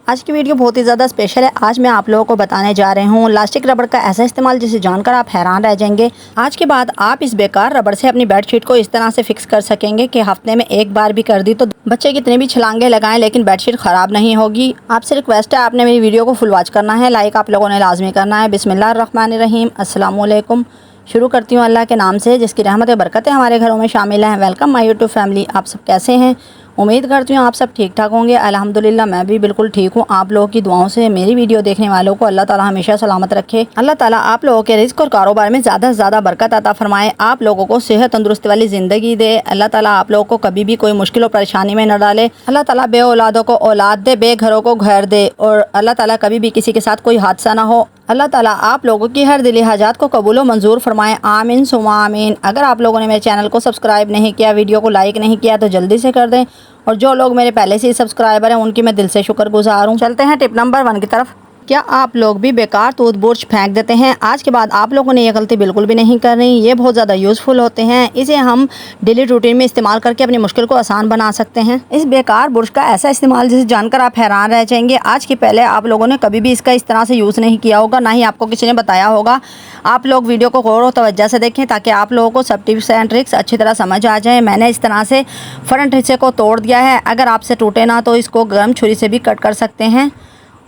आज की वीडियो बहुत ही ज़्यादा स्पेशल है। आज मैं आप लोगों को बताने जा रही हूँ इलास्टिक रबड़ का ऐसा इस्तेमाल जिसे जानकर आप हैरान रह जाएंगे। आज के बाद आप इस बेकार रबड़ से अपनी बेडशीट को इस तरह से फिक्स कर सकेंगे कि हफ्ते में एक बार भी कर दी तो बच्चे कितने भी छलांगे लगाएं लेकिन बेडशीट ख़राब नहीं होगी। आपसे रिक्वेस्ट है, आपने मेरी वीडियो को फुल वॉच करना है, लाइक आप लोगों ने लाजमी करना है। बिस्मिल्लाहिर्रहमानिर्रहीम, अस्सलाम वालेकुम। शुरू करती हूँ अल्लाह के नाम से जिसकी रहमत बरकतें हमारे घरों में शामिल हैं। Welcome my YouTube family. आप सब कैसे हैं? उम्मीद करती हूँ आप सब ठीक ठाक होंगे। अल्हम्दुलिल्लाह मैं भी बिल्कुल ठीक हूँ। आप लोगों की दुआओं से मेरी वीडियो देखने वालों को अल्लाह ताला हमेशा सलामत रखे। अल्लाह ताला आप लोगों के रिज़्क़ और कारोबार में ज़्यादा से ज़्यादा बरकत अता फरमाए। आप लोगों को सेहत तंदुरुस्ती वाली ज़िंदगी दे। अल्लाह ताला आप लोगों को कभी भी कोई मुश्किल और परेशानी में न डाले। अल्लाह ताला बे औलादों को औलाद दे, बेघरों को घर दे और अल्लाह ताला कभी भी किसी के साथ कोई हादसा ना हो। अल्लाह ताला आप लोगों की हर दिली हाजात को कबूल व मंजूर फरमाएं। आमीन सुमा आमीन। अगर आप लोगों ने मेरे चैनल को सब्सक्राइब नहीं किया, वीडियो को लाइक नहीं किया तो जल्दी से कर दें। और जो लोग मेरे पहले से ही सब्सक्राइबर हैं उनकी मैं दिल से शुक्रगुजार हूँ। चलते हैं टिप नंबर 1 की तरफ। क्या आप लोग भी बेकार टूथब्रश फेंक देते हैं? आज के बाद आप लोगों ने ये गलती बिल्कुल भी नहीं करनी। ये बहुत ज़्यादा यूज़फुल होते हैं। इसे हम डेली रूटीन में इस्तेमाल करके अपनी मुश्किल को आसान बना सकते हैं। इस बेकार ब्रश का ऐसा इस्तेमाल जिसे जानकर आप हैरान रह जाएंगे। आज के पहले आप लोगों ने कभी भी इसका इस तरह से यूज़ नहीं किया होगा, ना ही आपको किसी ने बताया होगा। आप लोग वीडियो को गौर और तवज्जो से देखें ताकि आप लोगों को सब टिप्स एंड ट्रिक्स अच्छी तरह समझ आ जाए। मैंने इस तरह से फ्रंट हिस्से को तोड़ दिया है। अगर आपसे टूटे ना तो इसको गर्म छुरी से भी कट कर सकते हैं।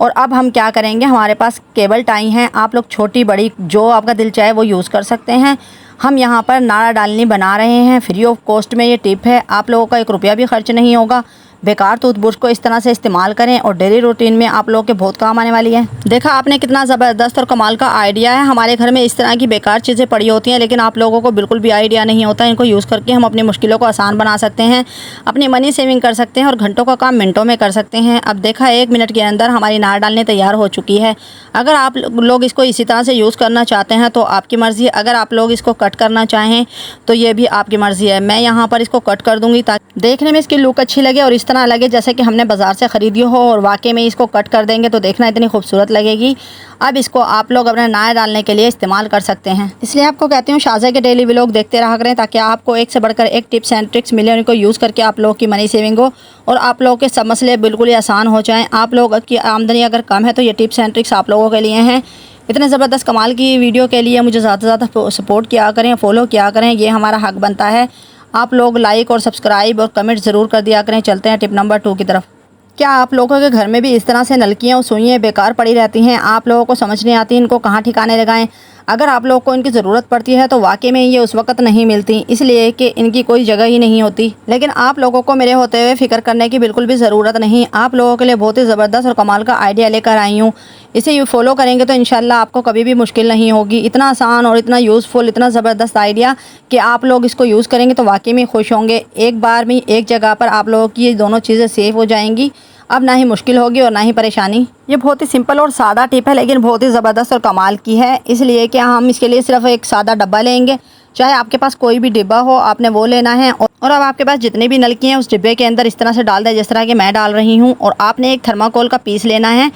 और अब हम क्या करेंगे, हमारे पास केबल टाई हैं। आप लोग छोटी बड़ी जो आपका दिल चाहे वो यूज़ कर सकते हैं। हम यहाँ पर नाड़ा डालनी बना रहे हैं। फ्री ऑफ कॉस्ट में ये टिप है। आप लोगों का 1 रुपया भी खर्च नहीं होगा। बेकार टूथब्रश को इस तरह से इस्तेमाल करें और डेली रूटीन में आप लोगों के बहुत काम आने वाली है। देखा आपने कितना ज़बरदस्त और कमाल का आइडिया है। हमारे घर में इस तरह की बेकार चीज़ें पड़ी होती हैं लेकिन आप लोगों को बिल्कुल भी आइडिया नहीं होता। इनको यूज़ करके हम अपनी मुश्किलों को आसान बना सकते हैं, अपनी मनी सेविंग कर सकते हैं और घंटों का काम मिनटों में कर सकते हैं। अब देखा 1 मिनट के अंदर हमारी नाड़ डालने तैयार हो चुकी है। अगर आप लोग इसको इसी तरह से यूज़ करना चाहते हैं तो आपकी मर्ज़ी है। अगर आप लोग इसको कट करना चाहें तो ये भी आपकी मर्ज़ी है। मैं यहाँ पर इसको कट कर दूँगी ताकि देखने में इसकी लुक अच्छी लगे और इस तरह लगे जैसे कि हमने बाज़ार से ख़रीदी हो। और वाकई में इसको कट कर देंगे तो देखना इतनी खूबसूरत लगेगी। अब इसको आप लोग अपने नाड़ डालने के लिए इस्तेमाल कर सकते हैं। इसलिए आपको कहती हूँ शाज़ा के डेली व्लॉग देखते रहा करें ताकि आपको एक से बढ़कर एक टिप्स एंड ट्रिक्स मिले। उनको यूज़ करके आप लोगों की मनी सेविंग हो और आप लोगों के सब मसले बिल्कुल ही आसान हो जाएँ। आप लोगों की आमदनी अगर कम है तो ये टिप्स एंड ट्रिक्स आप लोगों के लिए हैं। इतने ज़बरदस्त कमाल की वीडियो के लिए मुझे ज़्यादा से ज़्यादा सपोर्ट किया करें, फॉलो किया करें। ये हमारा हक बनता है। आप लोग लाइक और सब्सक्राइब और कमेंट ज़रूर कर दिया करें। चलते हैं टिप नंबर 2 की तरफ। क्या आप लोगों के घर में भी इस तरह से नलकियाँ और सुइयाँ बेकार पड़ी रहती हैं? आप लोगों को समझ नहीं आती इनको कहाँ ठिकाने लगाएं? अगर आप लोगों को इनकी ज़रूरत पड़ती है तो वाकई में ये उस वक्त नहीं मिलती, इसलिए कि इनकी कोई जगह ही नहीं होती। लेकिन आप लोगों को मेरे होते हुए फ़िक्र करने की बिल्कुल भी ज़रूरत नहीं। आप लोगों के लिए बहुत ही ज़बरदस्त और कमाल का आइडिया लेकर आई हूँ। इसे फॉलो करेंगे तो इंशाल्लाह आपको कभी भी मुश्किल नहीं होगी। इतना आसान और इतना यूज़फुल, इतना ज़बरदस्त आइडिया कि आप लोग इसको यूज़ करेंगे तो वाकई में खुश होंगे। एक बार में एक जगह पर आप लोगों की ये दोनों चीज़ें सेफ हो जाएंगी। अब ना ही मुश्किल होगी और ना ही परेशानी। ये बहुत ही सिंपल और सादा टिप है लेकिन बहुत ही ज़बरदस्त और कमाल की है। इसलिए कि हम इसके लिए सिर्फ एक सादा डब्बा लेंगे। चाहे आपके पास कोई भी डिब्बा हो, आपने वो लेना है। और अब आपके पास जितनी भी नलकी हैं उस डिब्बे के अंदर इस तरह से डाल दें जिस तरह कि मैं डाल रही हूँ। और आपने एक थर्माकोल का पीस लेना है।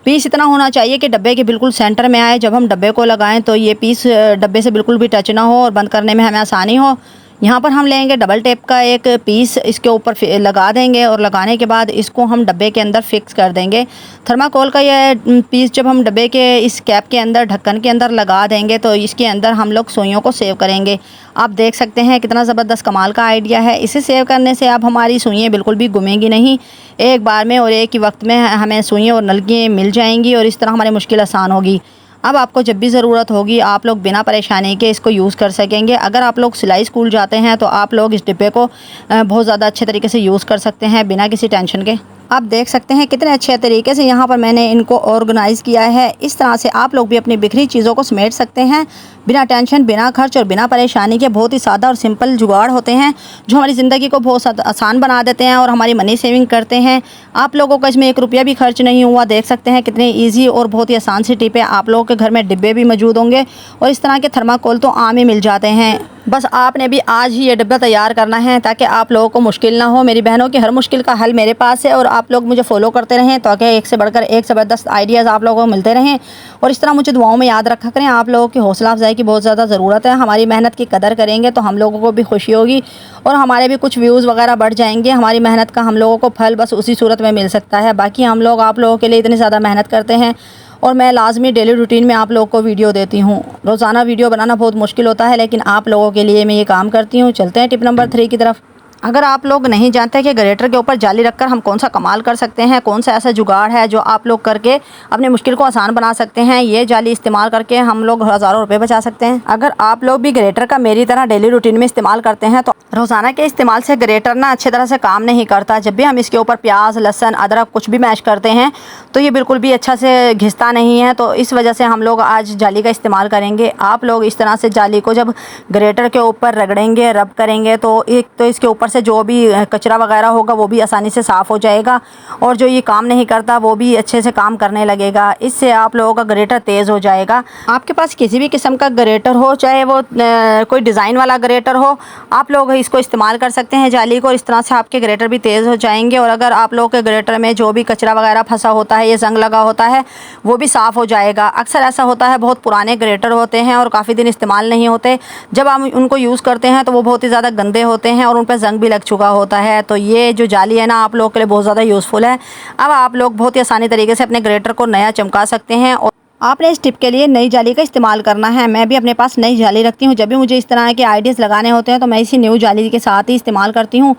पीस इतना होना चाहिए कि डब्बे के बिल्कुल सेंटर में आए। जब हम डब्बे को लगाएं तो ये पीस डब्बे से बिल्कुल भी टच ना हो और बंद करने में हमें आसानी हो। यहाँ पर हम लेंगे डबल टेप का एक पीस, इसके ऊपर लगा देंगे और लगाने के बाद इसको हम डब्बे के अंदर फिक्स कर देंगे। थर्माकोल का यह पीस जब हम डब्बे के इस कैप के अंदर, ढक्कन के अंदर लगा देंगे तो इसके अंदर हम लोग सुइयों को सेव करेंगे। आप देख सकते हैं कितना ज़बरदस्त कमाल का आइडिया है। इसे सेव करने से अब हमारी सुइयाँ बिल्कुल भी गुमेंगी नहीं। एक बार में और एक ही वक्त में हमें सुइयाँ और नलकियाँ मिल जाएंगी और इस तरह हमारी मुश्किल आसान होगी। अब आपको जब भी ज़रूरत होगी आप लोग बिना परेशानी के इसको यूज़ कर सकेंगे। अगर आप लोग सिलाई स्कूल जाते हैं तो आप लोग इस डिब्बे को बहुत ज़्यादा अच्छे तरीके से यूज़ कर सकते हैं बिना किसी टेंशन के। आप देख सकते हैं कितने अच्छे तरीके से यहाँ पर मैंने इनको ऑर्गेनाइज़ किया है। इस तरह से आप लोग भी अपनी बिखरी चीज़ों को समेट सकते हैं बिना टेंशन, बिना खर्च और बिना परेशानी के। बहुत ही सादा और सिंपल जुगाड़ होते हैं जो हमारी ज़िंदगी को बहुत आसान बना देते हैं और हमारी मनी सेविंग करते हैं। आप लोगों को इसमें 1 रुपया भी खर्च नहीं हुआ। देख सकते हैं कितनी ईजी और बहुत ही आसान सी टिप है। आप लोगों के घर में डिब्बे भी मौजूद होंगे और इस तरह के थर्माकोल तो आम ही मिल जाते हैं। बस आपने भी आज ही ये डिब्बा तैयार करना है ताकि आप लोगों को मुश्किल ना हो। मेरी बहनों की हर मुश्किल का हल मेरे पास है और आप लोग मुझे फॉलो करते रहें ताकि एक से बढ़कर एक ज़बरदस्त आइडियाज़ आप लोगों को मिलते रहें। और इस तरह मुझे दुआओं में याद रखा करें। आप लोगों की हौसला अफजाई की बहुत ज़्यादा ज़रूरत है। हमारी मेहनत की कदर करेंगे तो हम लोगों को भी खुशी होगी और हमारे भी कुछ व्यूज़ वगैरह बढ़ जाएंगे। हमारी मेहनत का हम लोगों को फल बस उसी सूरत में मिल सकता है। बाकी हम लोग आप लोगों के लिए इतनी ज़्यादा मेहनत करते हैं और मैं लाजमी डेली रूटीन में आप लोगों को वीडियो देती हूँ। रोज़ाना वीडियो बनाना बहुत मुश्किल होता है लेकिन आप लोगों के लिए मैं ये काम करती हूँ। चलते हैं टिप नंबर 3 की तरफ। अगर आप लोग नहीं जानते कि ग्रेटर के ऊपर जाली रखकर हम कौन सा कमाल कर सकते हैं, कौन सा ऐसा जुगाड़ है जो आप लोग करके अपनी मुश्किल को आसान बना सकते हैं, ये जाली इस्तेमाल करके हम लोग हज़ारों रुपए बचा सकते हैं। अगर आप लोग भी ग्रेटर का मेरी तरह डेली रूटीन में इस्तेमाल करते हैं तो रोज़ाना के इस्तेमाल से ग्रेटर ना अच्छी तरह से काम नहीं करता। जब भी हम इसके ऊपर प्याज, लहसुन, अदरक कुछ भी मैश करते हैं तो ये बिल्कुल भी अच्छा से घिसता नहीं है। तो इस वजह से हम लोग आज जाली का इस्तेमाल करेंगे। आप लोग इस तरह से जाली को जब ग्रेटर के ऊपर रगड़ेंगे, रब करेंगे तो एक तो इसके ऊपर से जो भी कचरा वगैरह होगा वो भी आसानी से साफ़ हो जाएगा और जो ये काम नहीं करता वो भी अच्छे से काम करने लगेगा। इससे आप लोगों का ग्रेटर तेज़ हो जाएगा। आपके पास किसी भी किस्म का ग्रेटर हो, चाहे वो कोई डिज़ाइन वाला ग्रेटर हो, आप लोग इसको इस्तेमाल कर सकते हैं जाली को। इस तरह से आपके ग्रेटर भी तेज़ हो जाएंगे और अगर आप लोगों के ग्रेटर में जो भी कचरा वगैरह फंसा होता है, ये जंग लगा होता है, वो भी साफ़ हो जाएगा। अक्सर ऐसा होता है बहुत पुराने ग्रेटर होते हैं और काफ़ी दिन इस्तेमाल नहीं होते। जब हम उनको यूज़ करते हैं तो वो बहुत ही ज़्यादा गंदे होते हैं और उन पर जंग भी लग चुका होता है। तो ये जो जाली है ना आप लोगों के लिए बहुत ज़्यादा यूज़फुल है। अब आप लोग बहुत ही आसानी तरीके से अपने ग्रेटर को नया चमका सकते हैं और आपने इस टिप के लिए नई जाली का इस्तेमाल करना है। मैं भी अपने पास नई जाली रखती हूँ। जब भी मुझे इस तरह के आइडियाज़ लगाने होते हैं तो मैं इसी न्यू जाली के साथ ही इस्तेमाल करती हूँ।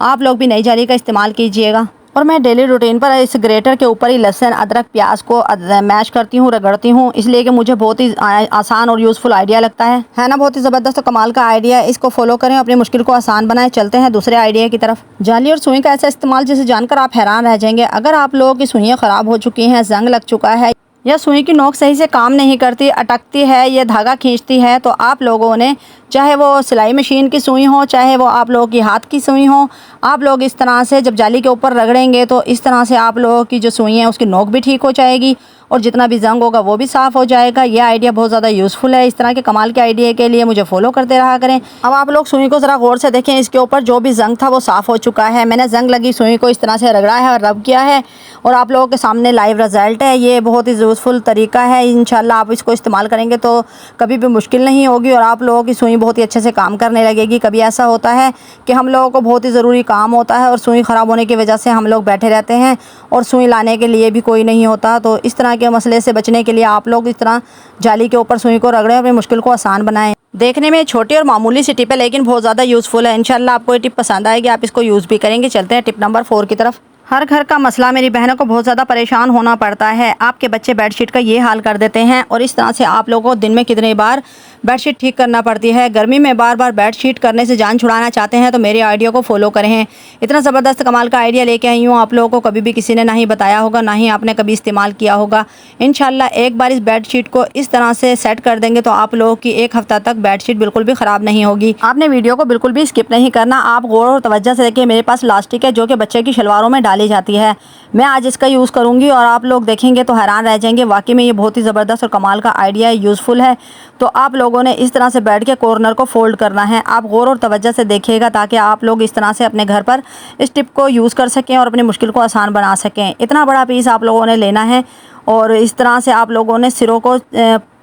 आप लोग भी नई जाली का इस्तेमाल कीजिएगा। और मैं डेली रूटीन पर इस ग्रेटर के ऊपर ही लहसुन, अदरक, प्याज को मैश करती हूँ, रगड़ती हूँ, इसलिए कि मुझे बहुत ही आसान और यूज़फुल आइडिया लगता है ना। बहुत ही ज़बरदस्त और कमाल का आइडिया है। इसको फॉलो करें, अपनी मुश्किल को आसान बनाएं। चलते हैं दूसरे आइडिया की तरफ। जाली और सुई का ऐसा इस्तेमाल जिसे जानकर आप हैरान रह जाएंगे। अगर आप लोगों की सुइयाँ ख़राब हो चुकी हैं, जंग लग चुका है या सुई की नोक सही से काम नहीं करती, अटकती है, ये धागा खींचती है, तो आप लोगों ने चाहे वो सिलाई मशीन की सुई हो, चाहे वो आप लोगों की हाथ की सुई हो, आप लोग इस तरह से जब जाली के ऊपर रगड़ेंगे तो इस तरह से आप लोगों की जो सुई है उसकी नोक भी ठीक हो जाएगी और जितना भी जंग होगा वो भी साफ़ हो जाएगा। ये आइडिया बहुत ज़्यादा यूज़फुल है। इस तरह के कमाल के आइडिया के लिए मुझे फॉलो करते रहा करें। अब आप लोग सुई को ज़रा गौर से देखें। इसके ऊपर जो भी जंग था वो साफ़ हो चुका है। मैंने जंग लगी सुई को इस तरह से रगड़ा है और रब किया है और आप लोगों के सामने लाइव रिज़ल्ट है। ये बहुत ही यूज़फुल तरीका है। इंशाल्लाह आप इसको इस्तेमाल करेंगे तो कभी भी मुश्किल नहीं होगी और आप लोगों की सुई बहुत ही अच्छे से काम करने लगेगी। कभी ऐसा होता है कि हम लोगों को बहुत ही ज़रूरी काम होता है और सुई ख़राब होने की वजह से हम लोग बैठे रहते हैं और सुई लाने के लिए भी कोई नहीं होता। तो इस तरह के मसले से बचने के लिए आप लोग इस तरह जाली के ऊपर सुई को रगड़ें, अपनी मुश्किल को आसान बनाएं। देखने में छोटी और मामूली सी टिप है लेकिन बहुत ज़्यादा यूज़फुल है। इंशाल्लाह आपको ये टिप पसंद आएगी, आप इसको यूज़ भी करेंगे। चलते हैं टिप नंबर 4 की तरफ। हर घर का मसला मेरी बहनों को बहुत ज़्यादा परेशान होना पड़ता है। आपके बच्चे बेडशीट का ये हाल कर देते हैं और इस तरह से आप लोगों को दिन में कितनी बार बेडशीट ठीक करना पड़ती है। गर्मी में बार बार बेडशीट करने से जान छुड़ाना चाहते हैं तो मेरे आइडिया को फॉलो करें। इतना ज़बरदस्त कमाल का आइडिया लेके आई हूँ, आप लोगों को कभी भी किसी ने नहीं बताया होगा, ना ही आपने कभी इस्तेमाल किया होगा। इंशाल्लाह एक बार इस बेडशीट को इस तरह से सेट कर देंगे तो आप लोगों की एक हफ्ता तक बेडशीट बिल्कुल भी ख़राब नहीं होगी। आपने वीडियो को बिल्कुल भी स्किप नहीं करना। आप गौर और तवज्जो से देखिए। मेरे पास लास्टिक है जो कि बच्चे की शलवारों में डाली जाती है। मैं आज इसका यूज़ करूँगी और आप लोग देखेंगे तो हैरान रह जाएंगे। वाकई में ये बहुत ही ज़बरदस्त और कमाल का आइडिया है, यूज़फुल है। तो आप लोगों ने इस तरह से बेड के कॉर्नर को फोल्ड करना है। आप गौर और तवज्जो से देखिएगा ताकि आप लोग इस तरह से अपने घर पर इस टिप को यूज़ कर सकें और अपनी मुश्किल को आसान बना सकें। इतना बड़ा पीस आप लोगों ने लेना है और इस तरह से आप लोगों ने सिरों को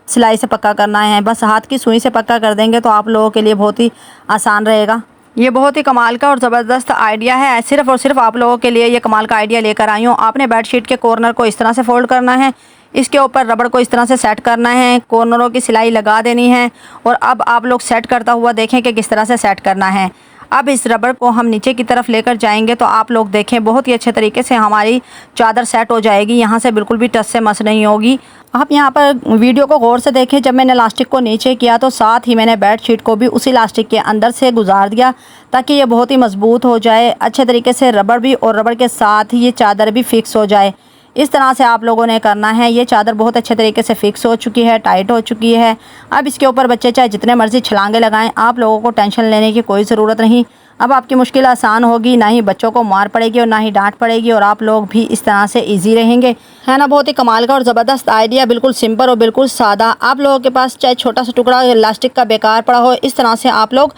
सिलाई से पक्का करना है। बस हाथ की सुई से पक्का कर देंगे तो आप लोगों के लिए बहुत ही आसान रहेगा। ये बहुत ही कमाल का और ज़बरदस्त आइडिया है। सिर्फ़ और सिर्फ आप लोगों के लिए ये कमाल का आइडिया लेकर आई हूँ। आपने बेडशीट के कॉर्नर को इस तरह से फोल्ड करना है, इसके ऊपर रबड़ को इस तरह से सेट करना है, कॉर्नरों की सिलाई लगा देनी है और अब आप लोग सेट करता हुआ देखें कि किस तरह से सेट करना है। अब इस रबड़ को हम नीचे की तरफ लेकर जाएंगे तो आप लोग देखें बहुत ही अच्छे तरीके से हमारी चादर सेट हो जाएगी। यहाँ से बिल्कुल भी टच से मस नहीं होगी। आप यहाँ पर वीडियो को गौर से देखें। जब मैंने इलास्टिक को नीचे किया तो साथ ही मैंने बेडशीट को भी उसी इलास्टिक के अंदर से गुजार दिया ताकि ये बहुत ही मजबूत हो जाए अच्छे तरीके से। रबड़ भी और रबड़ के साथ ही ये चादर भी फिक्स हो जाए। इस तरह से आप लोगों ने करना है। ये चादर बहुत अच्छे तरीके से फिक्स हो चुकी है, टाइट हो चुकी है। अब इसके ऊपर बच्चे चाहे जितने मर्ज़ी छलांगे लगाएं, आप लोगों को टेंशन लेने की कोई ज़रूरत नहीं। अब आपकी मुश्किल आसान होगी, ना ही बच्चों को मार पड़ेगी और ना ही डांट पड़ेगी और आप लोग भी इस तरह से इजी रहेंगे। है ना बहुत ही कमाल का और ज़बरदस्त आइडिया, बिल्कुल सिंपल और बिल्कुल सादा। आप लोगों के पास चाहे छोटा सा टुकड़ा इलास्टिक का बेकार पड़ा हो, इस तरह से आप लोग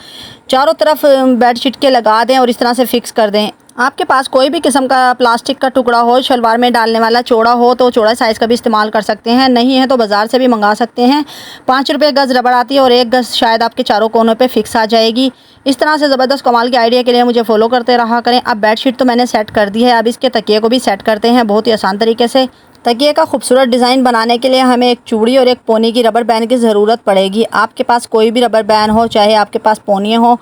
चारों तरफ बेडशीट के लगा दें और इस तरह से फिक्स कर दें। आपके पास कोई भी किस्म का प्लास्टिक का टुकड़ा हो, शलवार में डालने वाला चौड़ा हो तो चौड़ा साइज़ का भी इस्तेमाल कर सकते हैं, नहीं है तो बाज़ार से भी मंगा सकते हैं। 5 रुपये गज़ रबड़ आती है और 1 गज़ शायद आपके चारों कोनों पे फिक्स आ जाएगी। इस तरह से ज़बरदस्त कमाल के आइडिया के लिए मुझे फॉलो करते रहा करें। अब बेडशीट तो मैंने सेट कर दी है, अब इसके तकिए को भी सेट करते हैं बहुत ही आसान तरीके से। तकिए का खूबसूरत डिज़ाइन बनाने के लिए हमें एक चूड़ी और एक पोनी की रबर बैंड की ज़रूरत पड़ेगी। आपके पास कोई भी रबर बैंड हो, चाहे आपके पास पोनियाँ हो,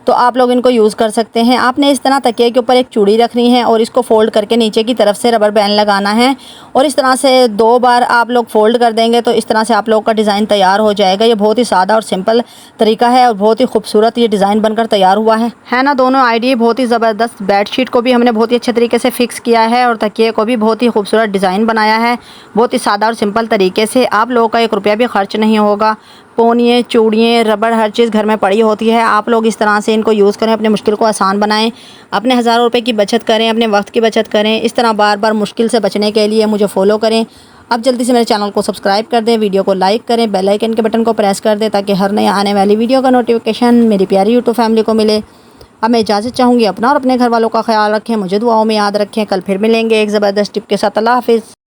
तो आप लोग इनको यूज़ कर सकते हैं। आपने इस तरह तकिए के ऊपर एक चूड़ी रखनी है और इसको फ़ोल्ड करके नीचे की तरफ से रबर बैंड लगाना है और इस तरह से 2 बार आप लोग फ़ोल्ड कर देंगे तो इस तरह से आप लोग का डिज़ाइन तैयार हो जाएगा। ये बहुत ही सादा और सिंपल तरीका है और बहुत ही खूबसूरत ये डिज़ाइन बनकर तैयार हुआ है ना। दोनों आइडिया बहुत ही ज़बरदस्त। बेडशीट को भी हमने बहुत ही अच्छे तरीके से फ़िक्स किया है और तकिए को भी बहुत ही खूबसूरत डिज़ाइन बनाया है, बहुत ही सादा और सिंपल तरीके से। आप लोगों का 1 रुपया भी खर्च नहीं होगा। पोनियाँ, चूड़ियाँ, रबड़ हर चीज़ घर में पड़ी होती है। आप लोग इस तरह से इनको यूज़ करें, अपने मुश्किल को आसान बनाएं, अपने हज़ारों रुपए की बचत करें, अपने वक्त की बचत करें। इस तरह बार बार मुश्किल से बचने के लिए मुझे फॉलो करें। अब जल्दी से मेरे चैनल को सब्सक्राइब कर दें, वीडियो को लाइक करें, बेल आइकन के बटन को प्रेस कर दें ताकि हर नए आने वाली वीडियो का नोटिफिकेशन मेरी प्यारी यूट्यूब फैमिली को मिले। अब मैं इजाज़त चाहूँगी, अपना और अपने घर वालों का ख्याल रखें, मुझे दुआओं में याद रखें। कल फिर मिलेंगे एक ज़बरदस्त टिप के साथ। अल्लाह हाफ़िज़।